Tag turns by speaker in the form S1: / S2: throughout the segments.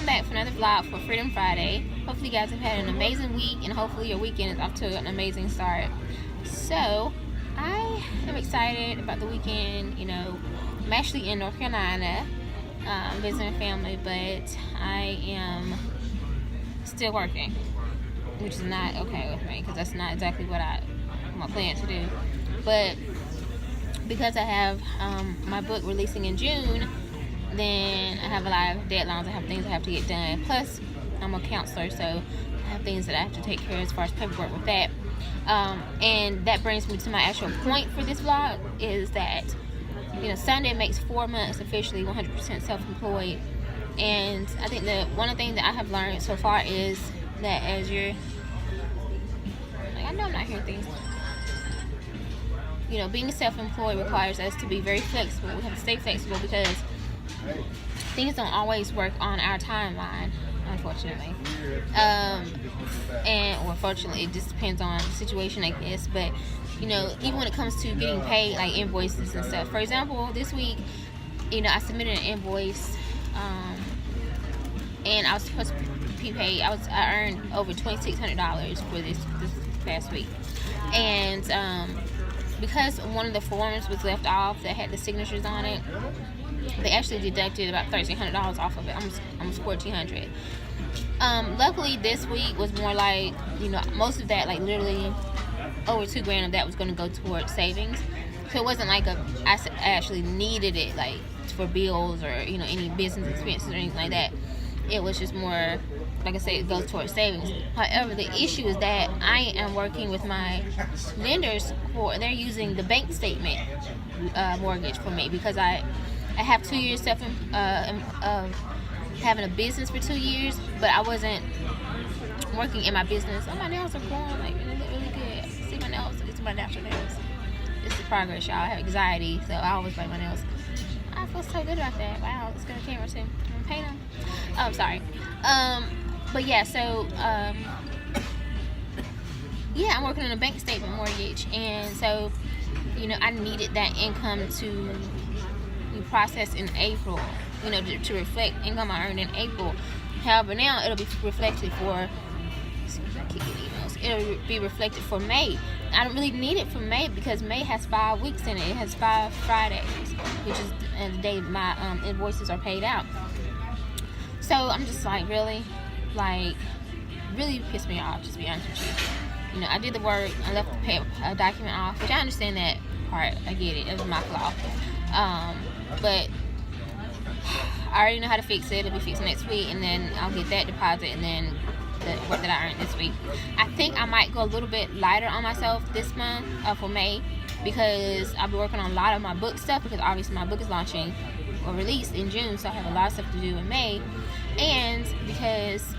S1: welcome back for another vlog for Freedom Friday. Hopefully you guys have had an amazing week, and hopefully your weekend is off to an amazing start. So I am excited about the weekend. You know, I'm actually in North Carolina visiting family, but I am still working, which is not okay with me because that's not exactly what I plan to do. But because I have my book releasing in June, then I have a lot of deadlines. I have things I have to get done. Plus, I'm a counselor, so I have things that I have to take care of as far as paperwork with that. And that brings me to my actual point for this vlog, is that, you know, Sunday makes 4 months officially 100% self-employed. And I think that one of the things that I have learned so far is that as you're, like, I know I'm not hearing things. You know, being self-employed requires us to be very flexible. We have to stay flexible because things don't always work on our timeline, unfortunately. Or fortunately, it just depends on the situation, I guess. But, you know, even when it comes to getting paid, like invoices and stuff. For example, this week, you know, I submitted an invoice, and I was supposed to be paid. I earned over $2,600 for this past week. And because one of the forms was left off that had the signatures on it, they actually deducted about $1,300 off of it, almost $1,400. Luckily, this week was more like, you know, most of that, like literally over $2,000 of that was going to go towards savings. So it wasn't like I actually needed it, like for bills or, you know, any business expenses or anything like that. It was just more, like I said, it goes towards savings. However, the issue is that I am working with my lenders they're using the bank statement mortgage for me, because I have 2 years of having a business for 2 years, but I wasn't working in my business. Oh, my nails are growing, like, they look really good. See my nails? These are my natural nails. This is progress, y'all. I have anxiety, so I always bite my nails. I feel so good about that. Wow, let's get a camera too. I'm gonna paint them. Oh, I'm sorry. But yeah, so yeah, I'm working on a bank statement mortgage, and so, you know, I needed that income to process in April, you know, to reflect income I earned in April. However, now it'll be reflected for, it'll be reflected for May. I don't really need it for May because May has 5 weeks in it. It has 5 Fridays, which is the day my invoices are paid out. So I'm just like, really pissed me off, just to be honest with you. You know, I did the work, I left the document off, which I understand that part. I get it. It was my flaw. But I already know how to fix it. It'll be fixed next week, and then I'll get that deposit, and then the work that I earned this week. I think I might go a little bit lighter on myself this month for May, because I'll be working on a lot of my book stuff, because obviously my book is launching or released in June, so I have a lot of stuff to do in May. And because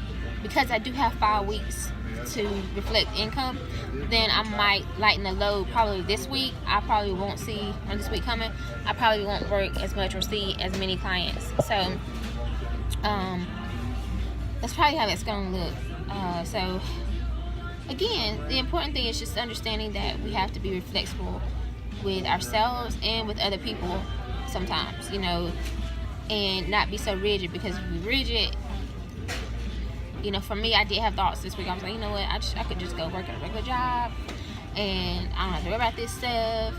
S1: I do have 5 weeks to reflect income, then I might lighten the load probably this week. I probably won't see, on this week coming, I probably won't work as much or see as many clients. So that's probably how that's gonna look. So again, the important thing is just understanding that we have to be flexible with ourselves and with other people sometimes, you know, and not be so rigid, because if we're rigid, you know, for me, I did have thoughts this week. I was like, you know what, I could just go work at a regular job, and I don't have to worry about this stuff.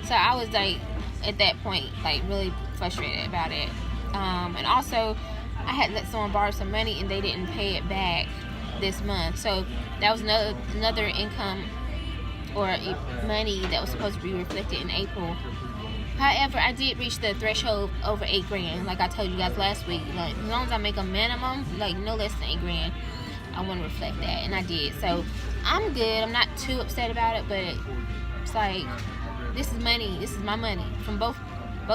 S1: So I was like, at that point, like really frustrated about it. And also, I had let someone borrow some money, and they didn't pay it back this month. So that was another income or money that was supposed to be reflected in April. However, I did reach the threshold over $8,000, like I told you guys last week. Like, as long as I make a minimum, like no less than $8,000, I want to reflect that, and I did. So I'm good. I'm not too upset about it, but it's like, this is money. This is my money from both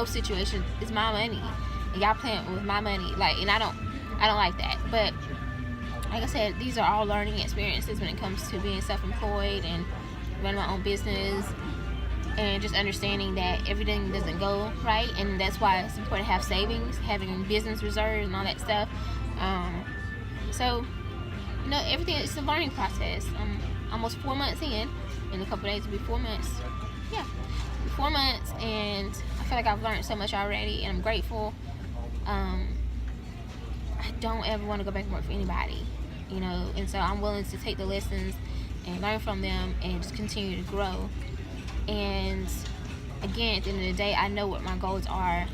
S1: situations. It's my money, and y'all playing with my money. Like, and I don't like that. But like I said, these are all learning experiences when it comes to being self-employed and running my own business. And just understanding that everything doesn't go right, and that's why it's important to have savings, having business reserves and all that stuff. So, you know, everything, it's a learning process. I'm almost 4 months in a couple days will be 4 months. Yeah, 4 months, and I feel like I've learned so much already, and I'm grateful. I don't ever want to go back and work for anybody, you know. And so I'm willing to take the lessons and learn from them and just continue to grow. And again, at the end of the day, I know what my goals are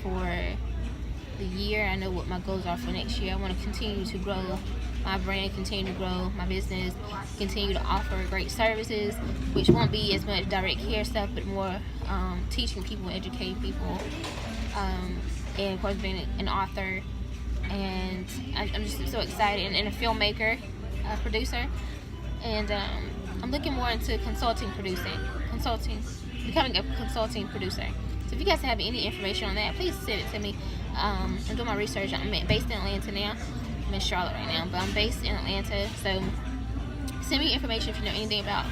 S1: for the year. I know what my goals are for next year. I want to continue to grow my brand, continue to grow my business, continue to offer great services, which won't be as much direct care stuff, but more teaching people, educating people, and of course being an author. And I'm just so excited, and a filmmaker, a producer, and I'm looking more into becoming a consulting producer. So if you guys have any information on that, please send it to me. I'm doing my research. I'm based in Atlanta now. I'm in Charlotte right now, but I'm based in Atlanta. So send me information if you know anything about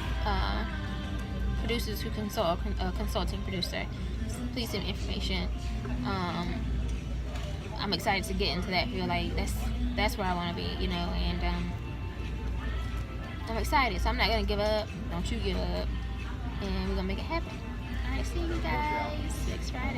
S1: producers who consult, a consulting producer. Please send me information. I'm excited to get into that field. Like that's where I want to be, you know. And I'm excited, so I'm not gonna give up. Don't you give up, and we're gonna make it happen. All right, see you guys next Friday.